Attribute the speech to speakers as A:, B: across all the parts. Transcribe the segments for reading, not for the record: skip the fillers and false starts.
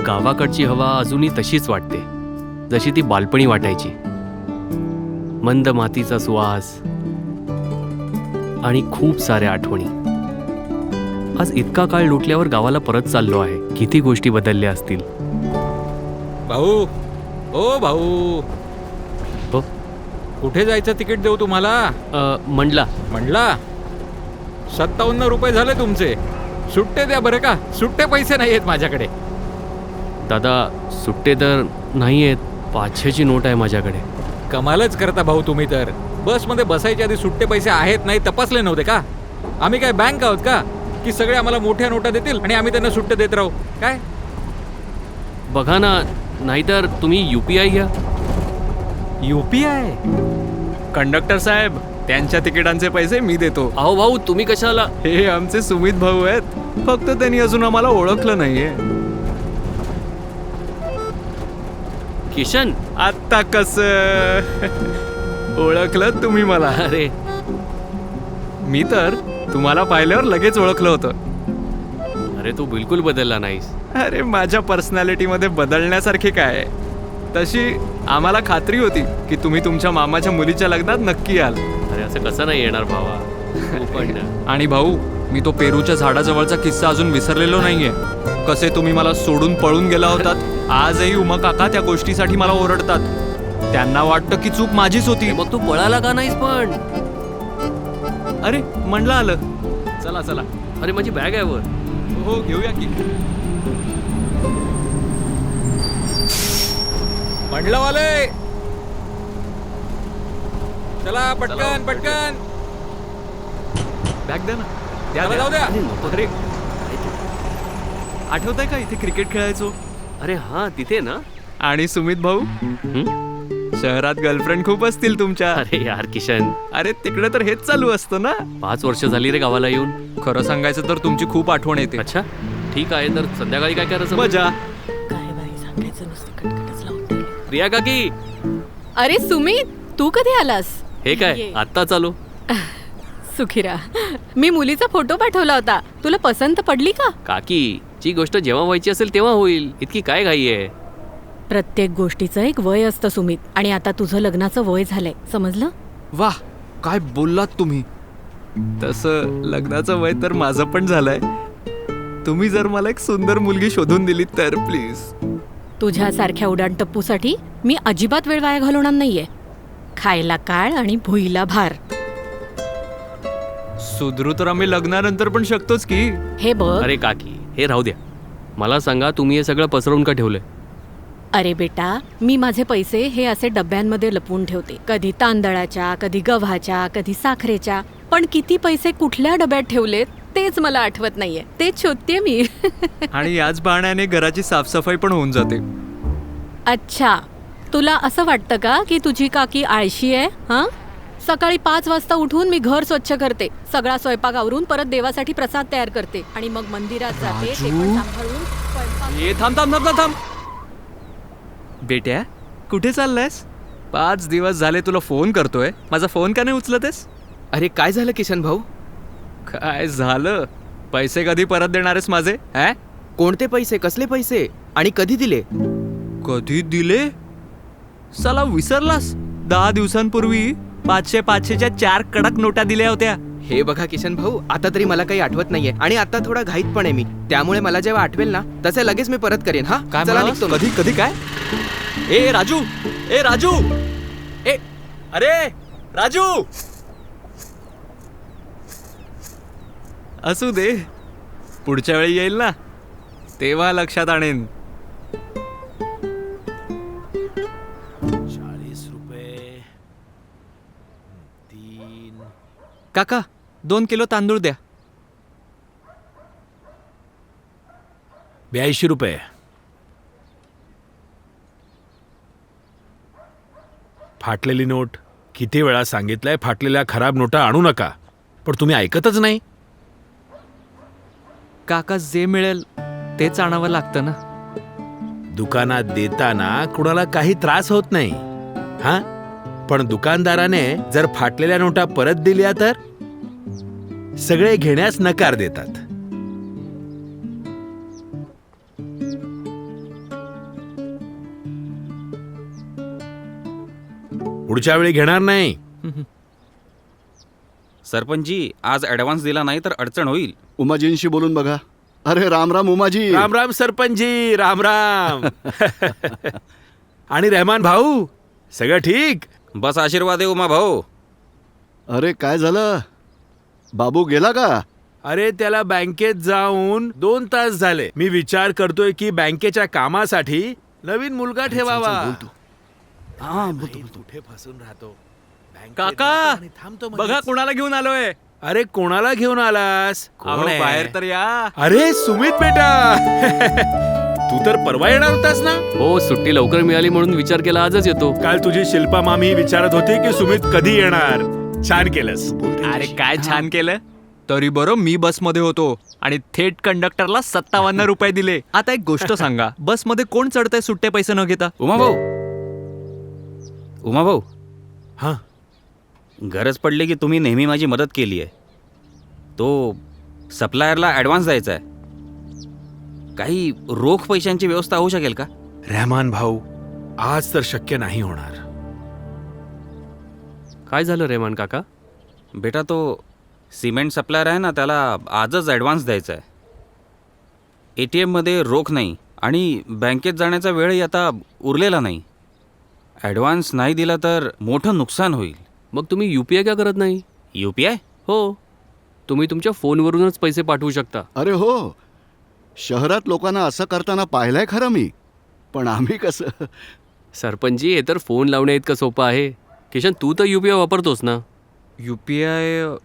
A: गावाकडची हवा अजूनही तशीच वाटते, जशी ती बालपणी वाटायची. मंद मातीचा सुवास आणि खूप साऱ्या आठवणी. आज इतका काळ लुटल्यावर गावाला परत चाललो आहे. किती गोष्टी बदलल्या असतील.
B: भाऊ, ओ भाऊ,
A: हो.
B: कुठे जायचं तिकीट देऊ तुम्हाला?
A: म्हणला
B: म्हणला 57 रुपये झाले तुमचे. सुट्टे द्या बरं का, सुट्टे पैसे नाही आहेत माझ्याकडे.
A: दादा, सुट्टे तर नाही आहेत. 500ची नोट आहे माझ्याकडे.
B: कमालच करता भाऊ तुम्ही तर. बसमध्ये बसायच्या आधी सुट्टे पैसे आहेत नाही तपासले नव्हते का? आम्ही काय बँक आहोत का की सगळे आम्हाला मोठ्या नोटा देतील आणि आम्ही त्यांना सुट्टे देत राहू? काय
A: बघा ना, नाहीतर तुम्ही UPI घ्या.
B: UPI?
C: कंडक्टर साहेब, त्यांच्या तिकिटांचे पैसे मी देतो.
A: अहो भाऊ, तुम्ही कशाला?
C: हे आमचे सुमित भाऊ आहेत. फक्त त्यांनी अजून आम्हाला ओळखलं नाहीये.
A: किशन,
C: आता कस ओळखलं तुम्ही मला?
A: अरे
C: मी तर तुम्हाला पाहिल्यावर लगेच ओळखलं होतं.
A: अरे तू बिलकुल बदलला नाहीस.
C: अरे माझ्या पर्सनॅलिटीमध्ये बदलण्यासारखे काय आहे? तशी आम्हाला खात्री होती की तुम्ही तुमच्या मामाच्या मुलीच्या लग्नात नक्की याल.
A: अरे असं कसं नाही येणार भावा? तू पण ना.
C: आणि भाऊ, मी तो पेरूच्या झाडाजवळचा किस्सा अजून विसरलेलो नाहीये. कसे तुम्ही मला सोडून पळून गेला होतात. आजही उमा काका त्या गोष्टीसाठी मला ओरडतात. त्यांना वाटतं की चूक माझीच होती.
A: मग तू पळाला का नाहीस पण?
C: अरे म्हणलं आलं.
A: चला चला. अरे माझी बॅग आहे वर.
C: हो, घेऊया की.
B: म्हणलं वाले, चला पटकन पटकन.
C: बॅग द्या ना.
B: चला, जाऊ द्या.
A: अरे नको.
C: अरे आठवतंय का इथे क्रिकेट खेळायचो?
A: अरे हा, तिथे ना.
C: आणि सुमित भाऊ, शहरात गर्लफ्रेंड खूप असतील तुमच्या.
A: अरे यार किशन,
C: अरे तिकडे तर हेच चालू असतं ना.
A: 5 वर्ष झाली रे गावाला येऊन.
C: खरं सांगायचं तर तुमची खूप आठवण येते.
A: अच्छा ठीक आहे, तर संध्याकाळी काय करायचं?
C: मजा.
D: काय बाई, सांगायचं नुसतं कटकटच लावून ठेवली.
A: प्रिया काकी,
D: अरे सुमित, तू कधी आलास?
A: हे काय
D: ये.
A: आत्ता चालू?
D: सुखीरा, मी मुलीचा फोटो पाठवला होता. तुला पसंत पडली का?
A: काकी, जी गोष्ट जेव्हा व्हायची असेल तेव्हा होईल. इतकी काय घाई आहे?
D: प्रत्येक गोष्टीचं एक वय असतं सुमित. आणि आता तुझं लग्नाचं वय झालंय, समजलं?
C: वाह, काय बोललात तुम्ही. तसं लग्नाचं वय तर माझं पण झालंय. तुम्ही जर मला एक सुंदर मुलगी शोधून दिली तर प्लीज.
D: तुझ्यासारख्या उडाणटप्पूसाठी मी अजिबात वेळ वाया घालवणार नाहीये. खायला काळ आणि भुईला भार.
C: सुधरू तर आम्ही लग्नानंतर पण शकतोच की.
D: हे बघ.
A: अरे काकी, हे राहू द्या. मला सांगा, तुम्ही हे सगळं पसरवून का ठेवलंय?
D: अरे बेटा, मी माझे पैसे हे असे डब्यांमध्ये लपवून ठेवते. कधी तांदळाच्या, कधी गव्हाच्या, कधी साखरेच्या. पण किती पैसे कुठल्या डब्यात ठेवलेत तेच मला आठवत नाहीये. तेच शोधते मी.
C: आणि याच बहाण्याने घराची साफसफाई पण होऊन जाते.
D: अच्छा, तुला असं वाटतं का की तुझी काकी आळशी आहे? हा, सकाळी 5 वाजता उठून मी घर स्वच्छ करते, सगळा स्वयंपाक आवरून परत देवासाठी प्रसाद तयार करते आणि मग मंदिरात जाते. ते पण सांभाळून स्वयंपाक.
C: ए थांब थांब थांब थांब. बेट्या, कुठे चाललायस? 5 दिवस झाले तुला फोन करतोय. माझा फोन का नाही उचलतेस?
E: अरे काय झालं किशन भाऊ?
C: काय झालं? पैसे कधी परत देणारेस माझे?
E: कोणते पैसे? कसले पैसे? आणि कधी दिले?
C: कधी दिले? साला विसरलास? 10 दिवसांपूर्वी 500-500च्या 4 कडक नोटा दिल्या होत्या.
E: हे बघा किशन भाऊ, आता तरी मला काही आठवत नाहीये आणि आता थोडा घाईत पण आहे मी. त्यामुळे मला जेव्हा आठवेल ना तसे लगेच मी परत करेन. हा,
C: काय
E: चला
C: म्हणालास?
E: निघतो मी.
C: कधी कधी काय? ए राजू, ए राजू, ए अरे राजू. असू दे, पुढच्या वेळी येईल ना तेव्हा लक्षात आणेन.
F: 40 रुपये 3.
C: काका, 2 किलो तांदूळ द्या.
F: 82 रुपये. फाटलेली नोट. किती वेळा सांगितलंय फाटलेल्या खराब नोटा आणू नका, पण तुम्ही ऐकतच नाही.
C: काका, जे मिळेल तेच आणावं लागतं ना.
F: दुकानात देताना कुणाला काही त्रास होत नाही, हा, पण दुकानदाराने जर फाटलेल्या नोटा परत दिल्या तर सगळे घेण्यास नकार देतात. पुढच्या वेळी घेणार नाही.
G: सरपंचजी आज ॲडव्हान्स दिला नाही तर अडचण होईल.
H: उमाजींशी बोलून बघा. अरे राम राम उमाजी.
F: राम राम सरपंचजी, राम राम. आणि रहमान भाऊ, सगळं ठीक?
G: बस आशीर्वाद आहे उमा भाऊ.
H: अरे काय झालं, बाबू गेला का?
F: अरे त्याला बँकेत जाऊन 2 तास झाले. मी विचार करतोय की बँकेच्या कामासाठी नवीन मुलगा ठेवावा. कुठे फसून राहतो. बँकेत
C: काका,
F: जातो आणि थांबतो मध्येच.
C: बघा कोणाला घेऊन आलोय.
F: अरे कोणाला घेऊन आलास?
C: अहो,
F: कोण आहे?
C: बाहेर तर या.
F: अरे सुमित बेटा. तू तर परवा येणार होतास ना?
A: हो, सुट्टी लवकर मिळाली म्हणून विचार केला आजच येतो.
F: काल तुझी शिल्पा मामी विचारत होती की सुमित कधी येणार. छान केलंस.
C: अरे काय छान केलं. तरी बरं मी बसमध्ये होतो आणि थेट कंडक्टरला 57 रुपये दिले. आता एक गोष्ट सांगा, बसमध्ये कोण चढतंय सुट्टे पैसे न घेता?
G: उमा भाऊ, उमा भाऊ,
F: हा,
G: गरज पडली की तुम्ही नेहमी माझी मदत केली आहे. तो सप्लायरला ॲडव्हान्स द्यायचा आहे. काही रोख पैशांची व्यवस्था होऊ शकेल का?
F: रहमान भाऊ, आज तर शक्य नाही होणार.
A: काय झालं रेमान काका?
G: बेटा तो सिमेंट सप्लायर आहे ना, त्याला आजच ॲडव्हान्स द्यायचा आहे. ATMमध्ये रोख नाही आणि बँकेत जाण्याचा वेळही आता उरलेला नाही. ॲडव्हान्स नाही दिला तर मोठं नुकसान होईल.
A: मग तुम्ही UPI का करत नाही?
G: UPI?
A: हो, तुम्ही तुमच्या फोनवरूनच पैसे पाठवू शकता.
H: अरे हो, शहरात लोकांना असं करताना पाहिलंय खरं मी. पण आम्ही कसं.
A: सरपंचजी, हे तर फोन लावण्या इतकं सोपं आहे. किशन, तू तर UPI वापरतोस ना?
C: UPI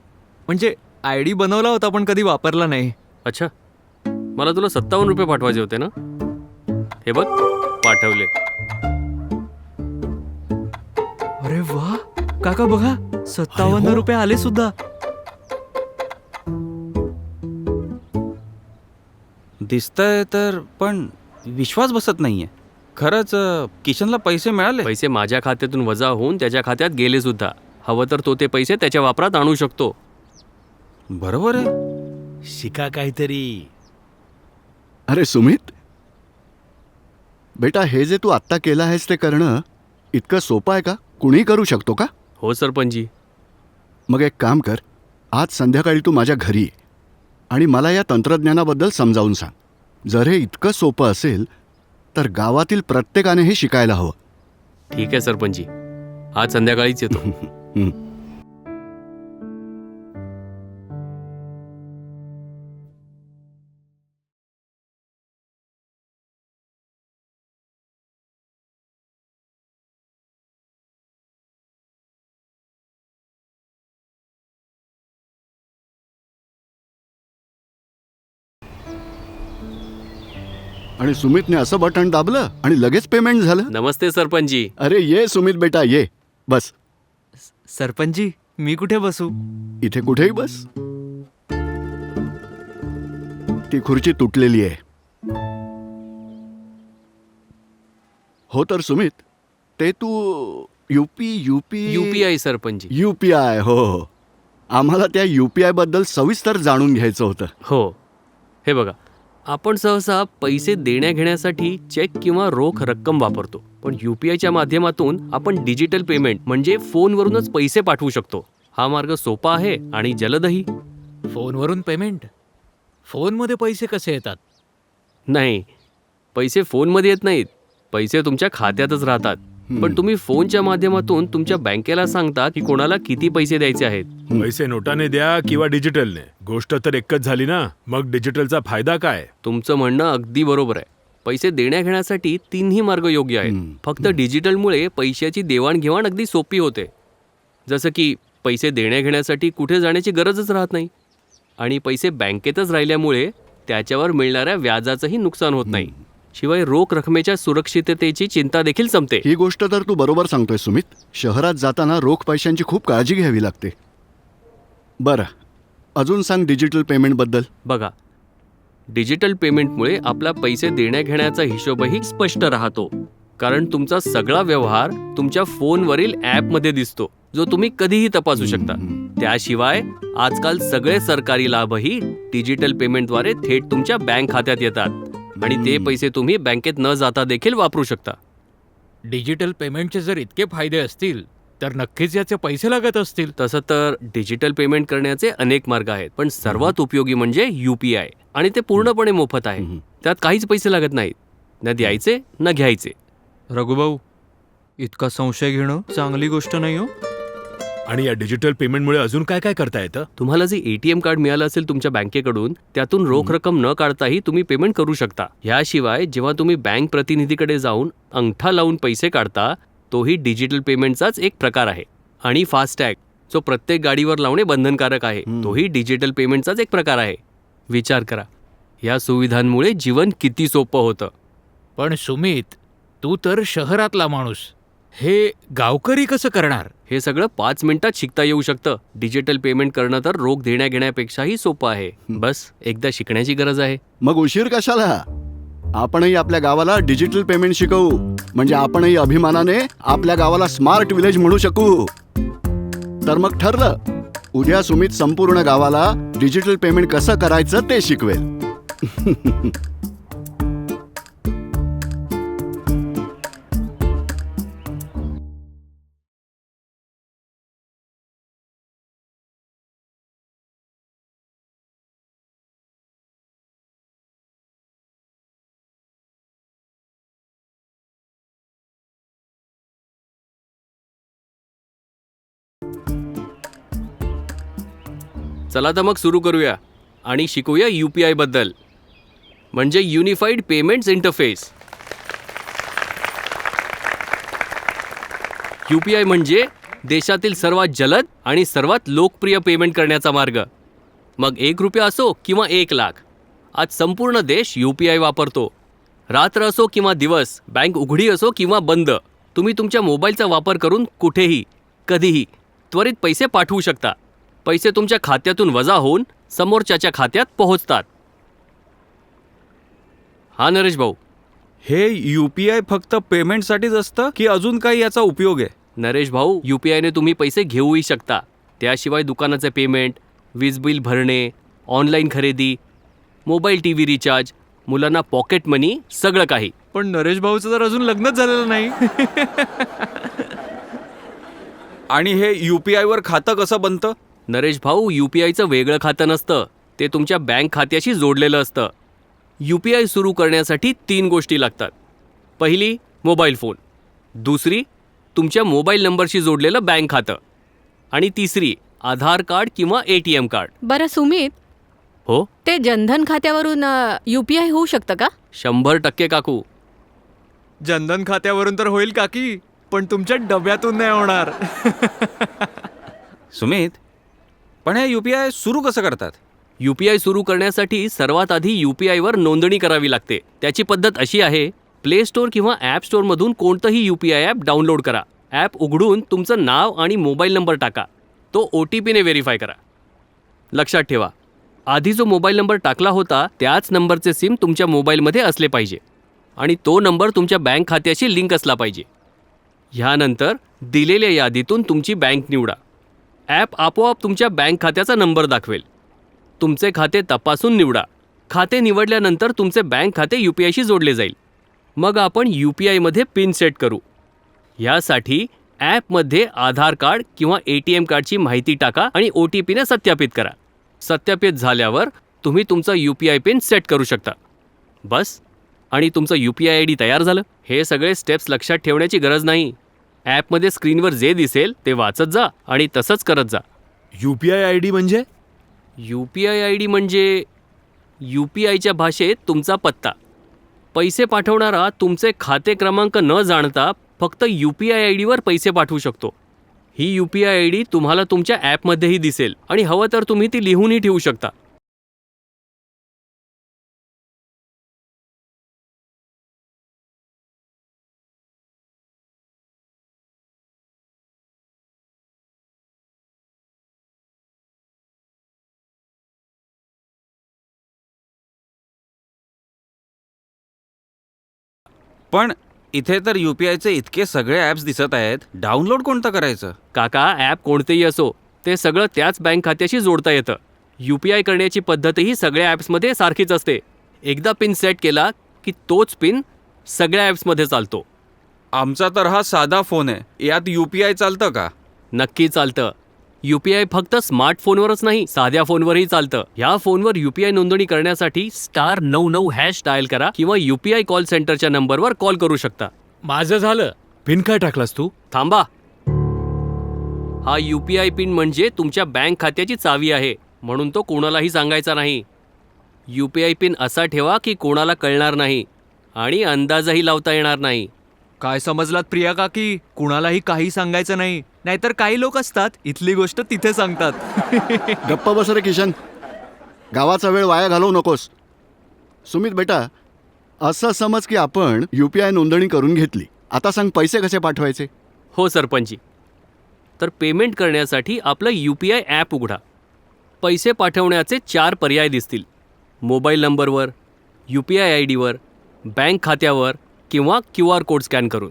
C: म्हणजे ID बनवला होता पण कधी वापरला नाही.
A: अच्छा, मला तुला 57 रुपये पाठवायचे होते ना? हे बघ, पाठवले.
C: अरे वा काका, बघा 57 रुपये आले सुद्धा.
G: दिसतंय तर पण विश्वास बसत नाहीये. खरंच किशनला पैसे मिळाले?
A: पैसे माझ्या खात्यातून वजा होऊन त्याच्या खात्यात गेले सुद्धा. हवं तर तो ते पैसे त्याच्या वापरात आणू शकतो.
G: बरोबर आहे.
F: शिका काहीतरी.
H: अरे सुमित बेटा, हे जे तू आत्ता केलं आहेस ते करणं इतकं सोपं आहे का? कुणी करू शकतो का?
A: हो सरपंचजी.
H: मग एक काम कर, आज संध्याकाळी तू माझ्या घरी ये आणि मला या तंत्रज्ञानाबद्दल समजावून सांग. जर हे इतकं सोपं असेल तर गावातील प्रत्येकाने हे शिकायला हवं.
A: ठीक आहे सरपंचजी, आज संध्याकाळीच येतो.
H: हं. आणि सुमितने असं बटन दाबलं आणि लगेच पेमेंट झालं.
A: नमस्ते सरपंचजी.
H: अरे ये सुमित बेटा, ये बस.
C: सरपंचजी, मी कुठे बसू?
H: इथे कुठेही बस. ती खुर्ची तुटलेली आहे. हो तर सुमित, ते तू
A: UPI सरपंचजी.
H: UPI. हो, आम्हाला त्या UPI बद्दल सविस्तर जाणून घ्यायचं होतं.
A: हो, हे बघा, आपण सहसा पैसे देण्या घेण्यासाठी चेक किंवा रोख रक्कम वापरतो. पण UPIच्या माध्यमातून आपण डिजिटल पेमेंट म्हणजे फोनवरूनच पैसे पाठवू शकतो. हा मार्ग सोपा आहे आणि जलदही.
B: फोनवरून पेमेंट? फोनमध्ये पैसे कसे येतात?
A: नाही, पैसे फोनमध्ये येत नाहीत. पैसे तुमच्या खात्यातच राहतात. पण तुम्ही फोनच्या माध्यमातून तुमच्या बँकेला सांगता की कोणाला किती पैसे द्यायचे आहेत.
F: पैसे नोटाने द्या किंवा डिजिटलने, गोष्ट तर एकच झाली ना. मग डिजिटलचा फायदा काय?
A: तुमचं म्हणणं अगदी बरोबर आहे. पैसे देण्या घेण्यासाठी 3ही मार्ग योग्य आहेत. फक्त डिजिटलमुळे पैशाची देवाणघेवाण अगदी सोपी होते. जसं की पैसे देण्या घेण्यासाठी कुठे जाण्याची गरजच राहत नाही आणि पैसे बँकेतच राहिल्यामुळे त्याच्यावर मिळणाऱ्या व्याजाचंही नुकसान होत नाही. शिवाय रोख रकमेच्या सुरक्षिततेची चिंता देखील संपते.
H: ही गोष्ट तर तू बरोबर सांगतोय सुमित. शहरात जाताना रोख पैशांची खूप काळजी घ्यावी लागते. बरं, अजून सांग डिजिटल पेमेंटबद्दल.
A: बघा, डिजिटल पेमेंटमुळे आपला पैसे देण्या घेण्याचा हिशोबही स्पष्ट राहतो. कारण तुमचा सगळा व्यवहार तुमच्या फोनवरील ॲपमध्ये दिसतो, जो तुम्ही कधीही तपासू शकता. त्याशिवाय आजकाल सगळे सरकारी लाभही डिजिटल पेमेंटद्वारे थेट तुमच्या बँक खात्यात येतात आणि ते पैसे तुम्ही बँकेत न जाता देखील वापरू शकता.
B: डिजिटल पेमेंटचे जर इतके फायदे असतील तर नक्कीच याचे पैसे लागत असतील.
A: तसं तर डिजिटल पेमेंट करण्याचे अनेक मार्ग आहेत, पण सर्वात उपयोगी म्हणजे UPI, आणि ते पूर्णपणे मोफत आहे. त्यात काहीच पैसे लागत नाहीत, न द्यायचे न घ्यायचे.
C: रघुभाऊ, इतका संशय घेणं चांगली गोष्ट नाही हो.
F: आणि या डिजिटल पेमेंटमुळे अजून काय काय करता येतं?
A: तुम्हाला जे ATM कार्ड मिळालं असेल तुमच्या बँकेकडून, त्यातून रोख रक्कम न काढताही तुम्ही पेमेंट करू शकता. याशिवाय जेव्हा तुम्ही बँक प्रतिनिधीकडे जाऊन अंगठा लावून पैसे काढता, तोही डिजिटल पेमेंटचाच एक प्रकार आहे. आणि फास्टॅग, जो प्रत्येक गाडीवर लावणे बंधनकारक आहे, तोही डिजिटल पेमेंटचाच एक प्रकार आहे. विचार करा, या सुविधांमुळे जीवन किती सोपं होतं.
B: पण सुमित, तू तर शहरातला माणूस, हे गावकरी कसं करणार?
A: हे सगळं 5 मिनिटात शिकता येऊ शकतं. डिजिटल पेमेंट करणं तर रोख देण्या घेण्यापेक्षाही सोपं आहे. बस एकदा शिकण्याची गरज आहे.
H: मग उशीर कशाला? आपणही आपल्या गावाला डिजिटल पेमेंट शिकवू, म्हणजे आपणही अभिमानाने आपल्या गावाला स्मार्ट विलेज म्हणू शकू. तर मग ठरलं, उद्या सुमित संपूर्ण गावाला डिजिटल पेमेंट कसं करायचं ते शिकवेल.
A: चला तर मग सुरू करूया आणि शिकूया UPI बद्दल, म्हणजे युनिफाईड पेमेंट्स इंटरफेस. UPI म्हणजे देशातील सर्वात जलद आणि सर्वात लोकप्रिय पेमेंट करण्याचा मार्ग. मग 1 रुपया असो किंवा 1 लाख, आज संपूर्ण देश UPI वापरतो. रात्र असो किंवा दिवस, बँक उघडी असो किंवा बंद, तुम्ही तुमच्या मोबाईलचा वापर करून कुठेही कधीही त्वरित पैसे पाठवू शकता. पैसे तुमच्या खात्यातून वजा होऊन समोरच्याच्या खात्यात पोहोचतात. हा नरेश भाऊ.
G: हे UPI फक्त पेमेंटसाठीच असतं की अजून काही याचा उपयोग आहे?
A: नरेश भाऊ, UPIने तुम्ही पैसे घेऊही शकता. त्याशिवाय दुकानाचे पेमेंट, वीज बिल भरणे, ऑनलाईन खरेदी, मोबाईल TV रिचार्ज, मुलांना पॉकेट मनी, सगळं काही.
C: पण नरेश भाऊचं तर अजून लग्नच झालेलं नाही.
G: आणि हे UPI वर खातं कसं बनतं?
A: नरेश भाऊ, UPIचं वेगळं खातं नसतं, ते तुमच्या बँक खात्याशी जोडलेलं असतं. UPI सुरू करण्यासाठी 3 गोष्टी लागतात. पहिली, मोबाईल फोन. दुसरी, तुमच्या मोबाईल नंबरशी जोडलेलं बँक खातं. आणि तिसरी, आधार कार्ड किंवा ATM कार्ड.
D: बरं सुमित,
A: हो,
D: ते जनधन खात्यावरून UPI होऊ शकतं का?
A: 100% काकू.
C: जनधन खात्यावरून तर होईल काकी, पण तुमच्या डब्यातून नाही होणार.
G: सुमित, पण हे UPI सुरू कसं करतात?
A: UPI सुरू करण्यासाठी सर्वात आधी UPI वर नोंदणी करावी लागते. त्याची पद्धत अशी आहे, प्ले स्टोअर किंवा ॲप स्टोअरमधून कोणतंही UPI ॲप डाउनलोड करा. ॲप उघडून तुमचं नाव आणि मोबाईल नंबर टाका. तो OTPने व्हेरीफाय करा. लक्षात ठेवा, आधी जो मोबाईल नंबर टाकला होता त्याच नंबरचे सिम तुमच्या मोबाईलमध्ये असले पाहिजे आणि तो नंबर तुमच्या बँक खात्याशी लिंक असला पाहिजे. ह्यानंतर दिलेल्या यादीतून तुमची बँक निवडा. ॲप आपोआप तुमच्या बँक खात्याचा नंबर दाखवेल. तुमचे खाते तपासून निवडा. खाते निवडल्यानंतर तुमचे बँक खाते UPIशी जोडले जाईल. मग आपण UPIमध्ये पिन सेट करू. यासाठी ॲपमध्ये आधार कार्ड किंवा ATM कार्डची माहिती टाका आणि OTPने सत्यापित करा. सत्यापित झाल्यावर तुम्ही तुमचा UPI पिन सेट करू शकता. बस, आणि तुमचं UPI ID तयार झालं. हे सगळे स्टेप्स लक्षात ठेवण्याची गरज नाही. ॲपमध्ये स्क्रीनवर जे दिसेल ते वाचत जा आणि तसंच करत जा.
F: UPI ID म्हणजे?
A: UPI ID म्हणजे UPIच्या भाषेत तुमचा पत्ता. पैसे पाठवणारा तुमचे खाते क्रमांक न जाणता फक्त UPI ID वर पैसे पाठवू शकतो. ही UPI ID तुम्हाला तुमच्या ॲपमध्येही दिसेल आणि हवं तर तुम्ही ती लिहूनही ठेवू शकता.
G: पण इथे तर UPIचे इतके सगळे ॲप्स दिसत आहेत, डाउनलोड कोणतं करायचं?
A: काका, ॲप कोणतेही असो, ते सगळं त्याच बँक खात्याशी जोडता येतं. UPI करण्याची पद्धतही सगळ्या ॲप्समध्ये सारखीच असते. एकदा पिन सेट केला की तोच पिन सगळ्या ॲप्समध्ये चालतो.
C: आमचा तर हा साधा फोन आहे, यात UPI चालतं का?
A: नक्की चालतं. UPI फक्त स्मार्टफोनवरच नाही, साध्या फोनवरही चालतं. ह्या फोनवर UPI नोंदणी करण्यासाठी *99# डायल करा किंवा UPI कॉल सेंटरच्या नंबरवर कॉल करू शकता.
B: माझं झालं.
F: पिन काय टाकलास तू?
A: थांबा. हा UPI पिन म्हणजे तुमच्या बँक खात्याची चावी आहे, म्हणून तो कोणालाही सांगायचा नाही. UPI पिन असा ठेवा की कोणाला कळणार नाही आणि अंदाजही लावता येणार नाही.
C: काय समजलात प्रिया काकी? कुणालाही काही सांगायचं नाही, नाहीतर काही लोक असतात इथली गोष्ट तिथे सांगतात.
H: गप्प बस रे किशन. गावाचा वेळ वाया घालवू नकोस. सुमित बेटा, असं समज की आपण UPI नोंदणी करून घेतली. आता सांग, पैसे कसे पाठवायचे?
A: हो सरपंची. तर पेमेंट करण्यासाठी आपलं UPI ॲप उघडा. पैसे पाठवण्याचे 4 पर्याय दिसतील. मोबाईल नंबरवर, UPI ID वर, बँक खात्यावर किंवा QR कोड स्कॅन करून.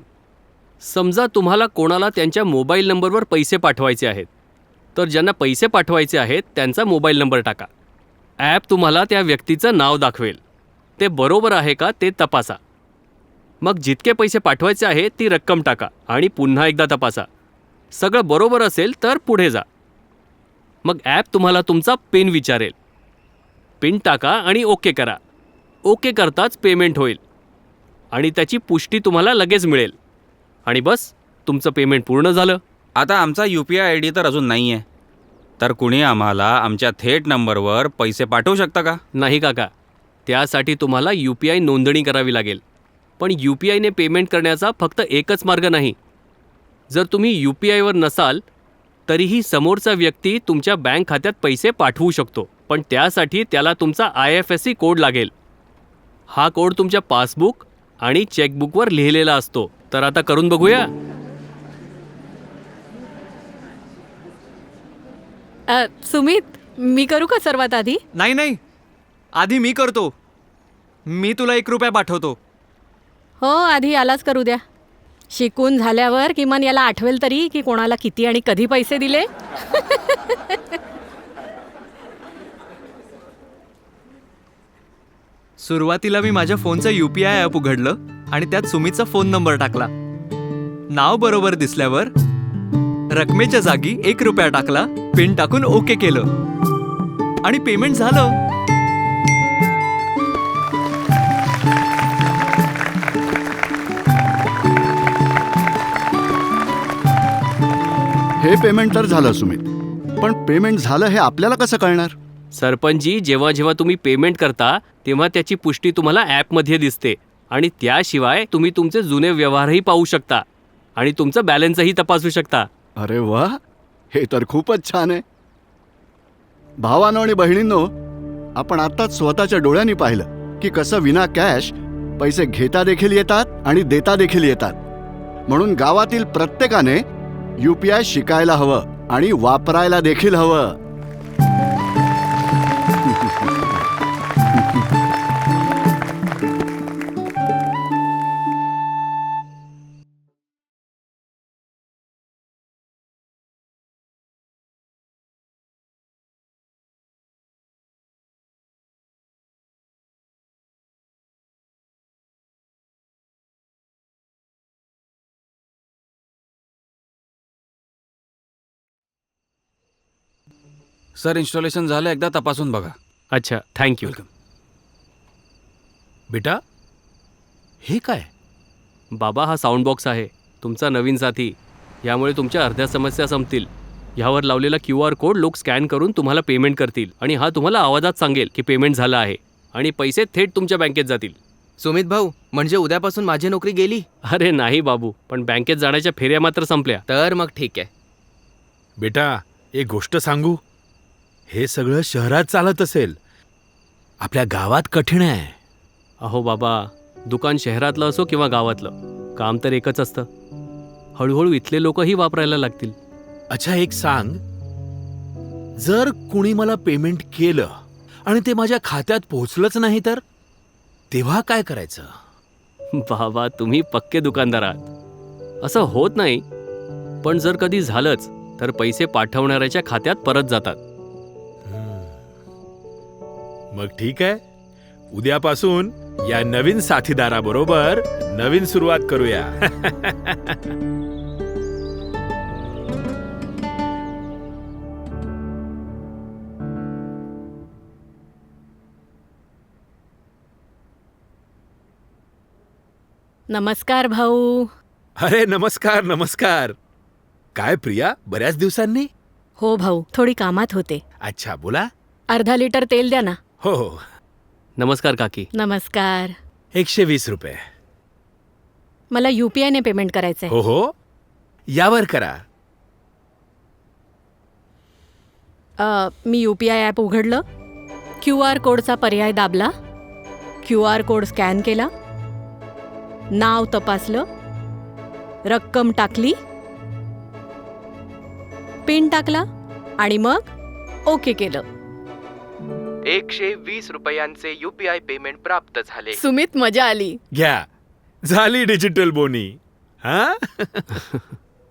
A: समजा तुम्हाला कोणाला त्यांच्या मोबाईल नंबरवर पैसे पाठवायचे आहेत, तर ज्यांना पैसे पाठवायचे आहेत त्यांचा मोबाईल नंबर टाका. ॲप तुम्हाला त्या व्यक्तीचं नाव दाखवेल. ते बरोबर आहे का ते तपासा. मग जितके पैसे पाठवायचे आहेत ती रक्कम टाका आणि पुन्हा एकदा तपासा. सगळं बरोबर असेल तर पुढे जा. मग ॲप तुम्हाला तुमचा पिन विचारेल. पिन टाका आणि ओके करा. ओके करताच पेमेंट होईल आणि त्याची पुष्टी तुम्हाला लगेच मिळेल. आणि बस, तुमचं पेमेंट पूर्ण झालं.
G: आता आमचा UPI ID तर अजून नाही आहे, तर कुणी आम्हाला आमच्या थेट नंबरवर पैसे पाठवू शकता का?
A: नाही काका, त्यासाठी तुम्हाला UPI नोंदणी करावी लागेल. पण UPIने पेमेंट करण्याचा फक्त एकच मार्ग नाही. जर तुम्ही UPIवर नसाल तरीही समोरचा व्यक्ती तुमच्या बँक खात्यात पैसे पाठवू शकतो, पण त्यासाठी त्याला तुमचा IFSC कोड लागेल. हा कोड तुमच्या पासबुक आणि चेकबुकवर लिहिलेला असतो. तर आता करून बघूया.
D: सुमित, मी करू का सर्वात आधी?
C: नाही नाही, आधी मी करतो. मी तुला ₹1 पाठवतो.
D: हो, आधी यालाच करू द्या. शिकून झाल्यावर किमान याला आठवेल तरी की कोणाला किती आणि कधी पैसे दिले.
C: सुरुवातीला मी माझ्या फोनचं UPI ॲप उघडलं आणि त्यात सुमितचा फोन नंबर टाकला. नाव बरोबर दिसल्यावर रकमेच्या जागी ₹1 टाकला, पिन टाकून ओके केलं आणि पेमेंट झालं.
H: हे पेमेंट तर झालं सुमित, पण पेमेंट झालं हे आपल्याला कसं कळणार?
A: सरपंचजी, जेव्हा जेव्हा तुम्ही पेमेंट करता तेव्हा त्याची पुष्टी तुम्हाला ॲपमध्ये दिसते आणि त्याशिवाय तुम्ही तुमचे जुने व्यवहारही पाहू शकता आणि तुमचं बॅलन्सही तपासू शकता.
H: अरे वा, हे तर खूपच छान आहे. भावांनो आणि बहिणींनो, आपण आत्ताच स्वतःच्या डोळ्यांनी पाहिलं की कसं विना कॅश पैसे घेता देखील येतात आणि देता देखील येतात. म्हणून गावातील प्रत्येकाने UPI शिकायला हवं आणि वापरायला देखील हवं.
G: सर, इन्स्टॉलेशन झालं, एकदा तपासून बघा.
A: अच्छा, थँक्यू.
F: बेटा, हे काय?
A: बाबा, हा साऊंड बॉक्स आहे, तुमचा नवीन साथी. यामुळे तुमच्या अर्ध्या समस्या संपतील. ह्यावर लावलेला QR कोड लोक स्कॅन करून तुम्हाला पेमेंट करतील आणि हा तुम्हाला आवाजात सांगेल की पेमेंट झालं आहे आणि पैसे थेट तुमच्या बँकेत जातील.
E: सुमित भाऊ, म्हणजे उद्यापासून माझी नोकरी गेली?
A: अरे नाही बाबू, पण बँकेत जाण्याच्या फेऱ्या मात्र संपल्या.
E: तर मग ठीक आहे.
F: बेटा, एक गोष्ट सांगू, हे सगळं शहरात चालत असेल, आपल्या गावात कठीण आहे.
A: अहो बाबा, दुकान शहरातलं असो किंवा गावातलं, काम तर एकच असतं. हळूहळू इथले लोकही वापरायला लागतील.
F: अच्छा, एक सांग, जर कुणी मला पेमेंट केलं आणि ते माझ्या खात्यात पोहोचलंच नाही तर तेव्हा काय करायचं?
A: बाबा, तुम्ही पक्के दुकानदार आहात. असं होत नाही, पण जर कधी झालंच तर पैसे पाठवणाऱ्याच्या खात्यात परत जातात.
F: मग ठीक आहे, उद्यापासून या नवीन साथीदाराबरोबर नवीन सुरुवात करूया.
D: नमस्कार भाऊ.
F: अरे नमस्कार नमस्कार. काय प्रिया, बऱ्याच दिवसांनी?
D: हो भाऊ, थोडी कामात होते.
F: अच्छा, बोला.
D: अर्धा लिटर तेल द्या ना.
F: हो हो,
A: नमस्कार काकी.
D: नमस्कार.
F: 120 रुपये.
D: मला UPI ने पेमेंट करायचंय.
F: हो हो, यावर करा.
D: मी UPI ॲप उघडलं, QR कोडचा पर्याय दाबला, QR कोड स्कॅन केला, नाव तपासलं, रक्कम टाकली, पिन टाकला आणि मग ओके केलं.
E: 120 रुपयांचे UPI पेमेंट प्राप्त झाले.
D: सुमित, मजा आली.
F: घ्या, झाली डिजिटल बोनी. हा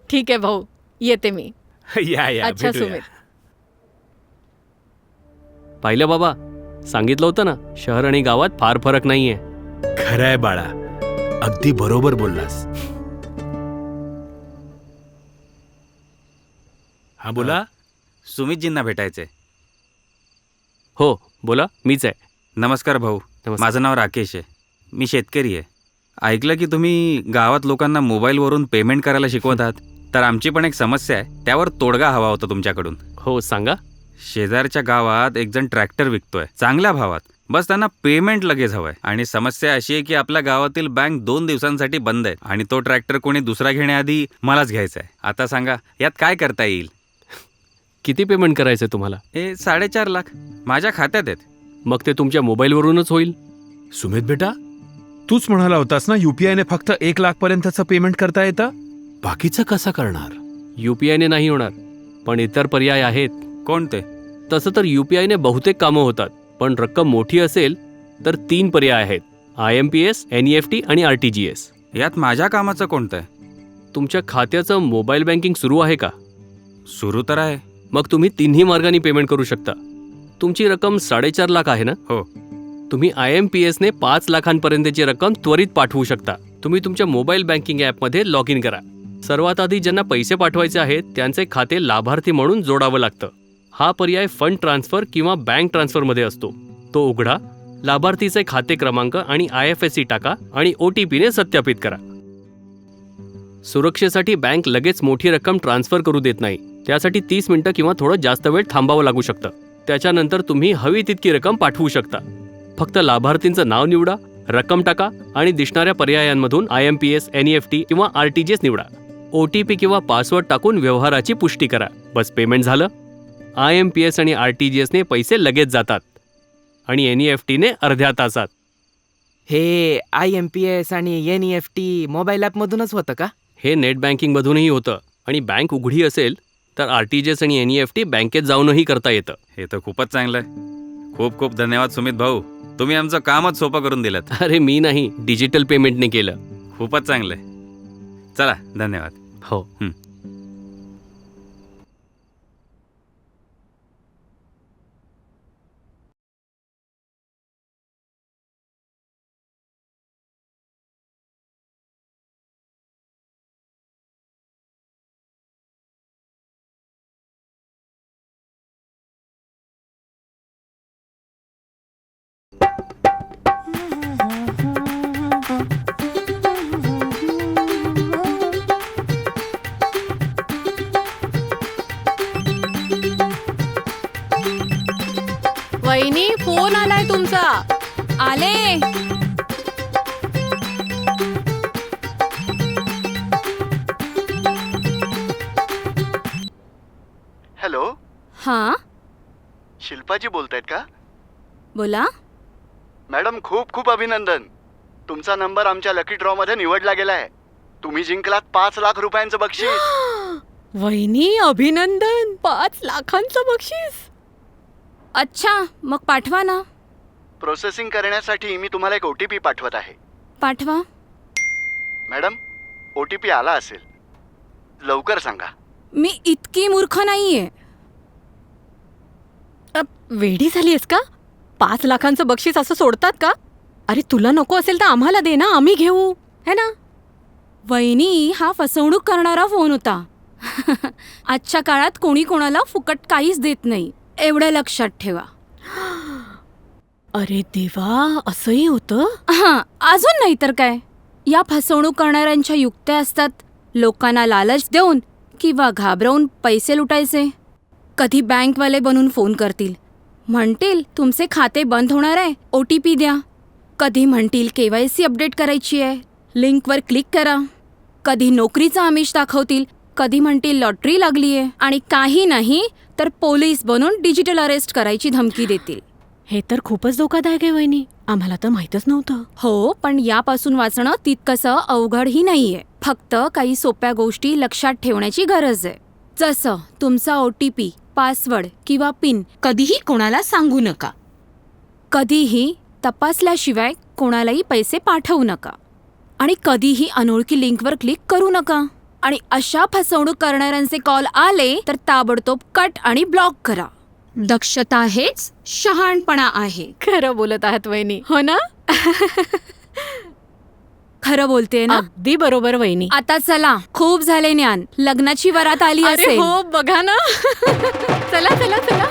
D: ठीक आहे भाऊ, येते मी.
F: या या,
D: अच्छा
F: भेटूया.
D: सुमित.
A: पाहिलं बाबा, सांगितलं होतं ना, शहर आणि गावात फार फरक नाहीये.
F: खरंय बाळा, अगदी बरोबर बोललास. हा बोला.
G: सुमितजींना भेटायचंय.
A: हो बोला, मीच आहे.
G: नमस्कार भाऊ.
A: नमस्कार.
G: माझं नाव राकेश आहे. मी शेतकरी आहे. ऐकलं की तुम्ही गावात लोकांना मोबाईलवरून पेमेंट करायला शिकवत आहात. तर आमची पण एक समस्या आहे, त्यावर तोडगा हवा होता तुमच्याकडून.
A: हो सांगा.
G: शेजारच्या गावात एक जण ट्रॅक्टर विकतोय चांगल्या भावात. बस त्यांना पेमेंट लगेच हवंय. आणि समस्या अशी आहे की आपल्या गावातील बँक 2 दिवसांसाठी बंद आहे आणि तो ट्रॅक्टर कोणी दुसरा घेण्याआधी मलाच घ्यायचा आहे. आता सांगा, यात काय करता येईल?
A: किती पेमेंट करायचं तुम्हाला?
G: हे 4.5 लाख माझ्या खात्यात आहेत.
A: मग ते तुमच्या मोबाईलवरूनच होईल.
F: सुमित बेटा, तूच म्हणाला होतास ना UPI ने फक्त 1 लाख पर्यंतचं पेमेंट करता येतं. बाकीचं कसं करणार?
A: UPI ने नाही होणार, पण इतर पर्याय आहेत.
G: कोणते?
A: तसं तर UPI ने बहुतेक कामं होतात, पण रक्कम मोठी असेल तर 3 पर्याय आहेत: IMPS, NEFT आणि RTGS.
G: यात माझ्या कामाचं कोणतं आहे?
A: तुमच्या खात्याचं मोबाईल बँकिंग सुरू आहे का?
G: सुरू तर आहे.
A: मग तुम्ही 3ही मार्गाने पेमेंट करू शकता. तुमची रक्कम 4.5 लाख आहे ना?
G: हो.
A: तुम्ही IMPS ने 5 लाखांपर्यंतची रक्कम त्वरित पाठवू शकता. तुम्ही तुमच्या मोबाईल बँकिंग ॲपमध्ये लॉग इन करा. सर्वात आधी ज्यांना पैसे पाठवायचे आहेत त्यांचे खाते लाभार्थी म्हणून जोडावं लागतं. हा पर्याय फंड ट्रान्सफर किंवा बँक ट्रान्सफरमध्ये असतो. तो उघडा, लाभार्थीचे खाते क्रमांक आणि IFSC टाका आणि OTP ने सत्यापित करा. सुरक्षेसाठी बँक लगेच मोठी रक्कम ट्रान्सफर करू देत नाही. त्यासाठी 30 मिनिटं किंवा थोडं जास्त वेळ थांबावं लागू शकतं. त्याच्यानंतर तुम्ही हवी तितकी रक्कम पाठवू शकता. फक्त लाभार्थींचं नाव निवडा, रक्कम टाका आणि दिसणाऱ्या पर्यायांमधून IMPS, NEFT किंवा RTGS निवडा. OTP किंवा पासवर्ड टाकून व्यवहाराची पुष्टी करा. बस, पेमेंट झालं. IMPS आणि RTGS ने पैसे लगेच जातात आणि NEFT ने अर्ध्या तासात.
E: हे IMPS आणि NEFT मोबाईल ॲपमधूनच होतं का?
A: हे नेट बँकिंगमधूनही होतं आणि बँक उघडी असेल तर RTGS आणि NEFT बँकेत जाऊनही करता येतं.
G: हे तर खूपच चांगलं आहे. खूप खूप धन्यवाद सुमित भाऊ. तुम्ही आमचं कामच सोपं करून दिलं.
A: अरे मी नाही, डिजिटल पेमेंटने केलं.
G: खूपच चांगलं आहे. चला, धन्यवाद.
A: हो.
D: वहिनी, फोन आलाय तुमचा.
I: आले.
H: हॅलो,
I: हां,
H: शिल्पाजी बोलतायत का?
I: बोला.
H: मॅडम, खूप खूप अभिनंदन. तुमचा नंबर आमच्या लकी ड्रॉ मध्ये निवडला गेलाय. तुम्ही जिंकलात 5 लाख रुपयांचं बक्षीस.
D: वहिनी, अभिनंदन. 5 लाखांचं बक्षीस.
I: अच्छा, मग पाठवा ना.
H: प्रोसेसिंग करण्यासाठी मी तुम्हाला एक OTP पाठवत आहे.
I: पाठवा.
H: मॅडम, OTP आला असेल, लवकर सांगा.
I: मी इतकी मूर्ख नाहीये.
D: वेडी झालीयस का? 5 लाखांचं बक्षीस असं सोडतात का? अरे तुला नको असेल तर आम्हाला दे ना, आम्ही घेऊ, है ना?
I: वहिनी, हा फसवणूक करणारा फोन होता. आजच्या काळात कोणी कोणाला फुकट काहीच देत नाही, एवढं लक्षात ठेवा.
D: अरे देवा, असंही होतं?
I: हां, अजून नाही तर काय. या फसवणूक करणाऱ्यांच्या युक्त्या असतात. लोकांना लालच देऊन किंवा घाबरवून पैसे लुटायचे. कधी बँकवाले बनून फोन करतील, म्हणतील तुमचे खाते बंद होणार आहे, OTP द्या. कधी म्हणतील KYC अपडेट करायची आहे, लिंकवर क्लिक करा. कधी नोकरीचं आमिष दाखवतील, कधी म्हणतील लॉटरी लागली आहे, आणि काही नाही तर पोलीस बनून डिजिटल अरेस्ट करायची धमकी देतील.
D: हे तर खूपच धोकादायक आहे वहिनी, आम्हाला तर माहीतच नव्हतं.
I: हो, पण यापासून वाचणं तितकंसं अवघडही नाहीये. फक्त काही सोप्या गोष्टी लक्षात ठेवण्याची गरज आहे. जसं तुमचा OTP, पासवर्ड किंवा पिन कधीही कोणाला सांगू नका. कधीही तपासल्याशिवाय कोणालाही पैसे पाठवू नका. आणि कधीही अनोळखी लिंकवर क्लिक करू नका. आणि अशा फसवणूक करणाऱ्यांचे कॉल आले तर ताबडतोब कट आणि ब्लॉक करा. दक्षता हेच शहाणपणा आहे.
D: खरं बोलत आहात वहिनी, हो ना?
I: खरं बोलते ना?
D: अगदी बरोबर वहिनी.
I: आता चला, खूप झाले ज्ञान. लग्नाची वरात आली
D: अरे
I: असेल.
D: हो, बघा ना. चला चला चला.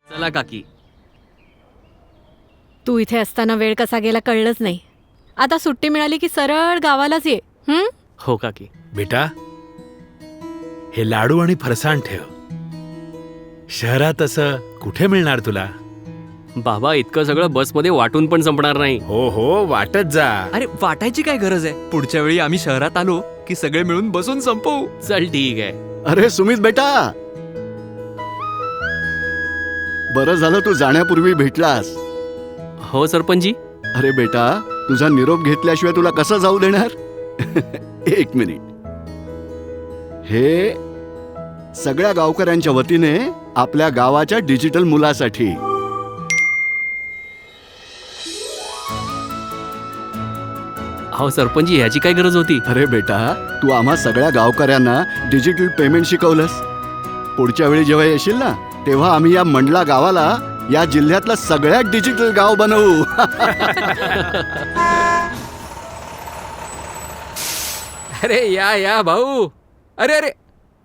A: चला काकी.
D: तू इथे असताना वेळ कसा गेला कळलंच नाही. आता सुट्टी मिळाली की सरळ गावालाच ये.
A: हो काकी.
F: बेटा, हे लाडू आणि फरसाण ठेव. शहरात असं कुठे मिळणार तुला?
A: बाबा, इतकं सगळं बसमध्ये वाटून पण संपणार नाही.
F: हो हो, वाटत जा.
C: अरे वाटायची काय गरज आहे? पुढच्या वेळी आम्ही शहरात आलो की सगळे मिळून बसून संपवू.
A: चल ठीक आहे.
H: अरे सुमित बेटा, बरं झालं तू जाण्यापूर्वी भेटलास.
A: हो सरपंचजी.
H: अरे बेटा, तुझा निरोप घेतल्याशिवाय तुला कसं जाऊ देणार? एक मिनिट. हे सगळ्या गावकऱ्यांच्या वतीने आपल्या गावाच्या डिजिटल मुलासाठी.
A: हो सरपंचजी, ह्याची काय गरज होती?
H: अरे बेटा, तू आम्हा सगळ्या गावकऱ्यांना डिजिटल पेमेंट शिकवलंस. पुढच्या वेळी जेव्हा येशील ना, तेव्हा आम्ही या मंडला गावाला या जिल्ह्यातलं सगळ्यात डिजिटल गाव बनवू.
B: अरे या भाऊ. अरे अरे,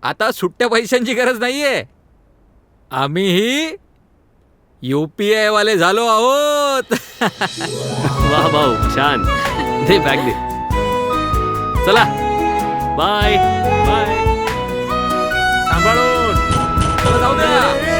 B: आता सुट्ट्या पैशांची गरज नाहीये. आम्हीही UPI वाले झालो आहोत.
A: वाह भाऊ, छान. दे बॅग दे. चला, बाय बाय.
F: सांभाळून.
B: चला जाऊ द्या.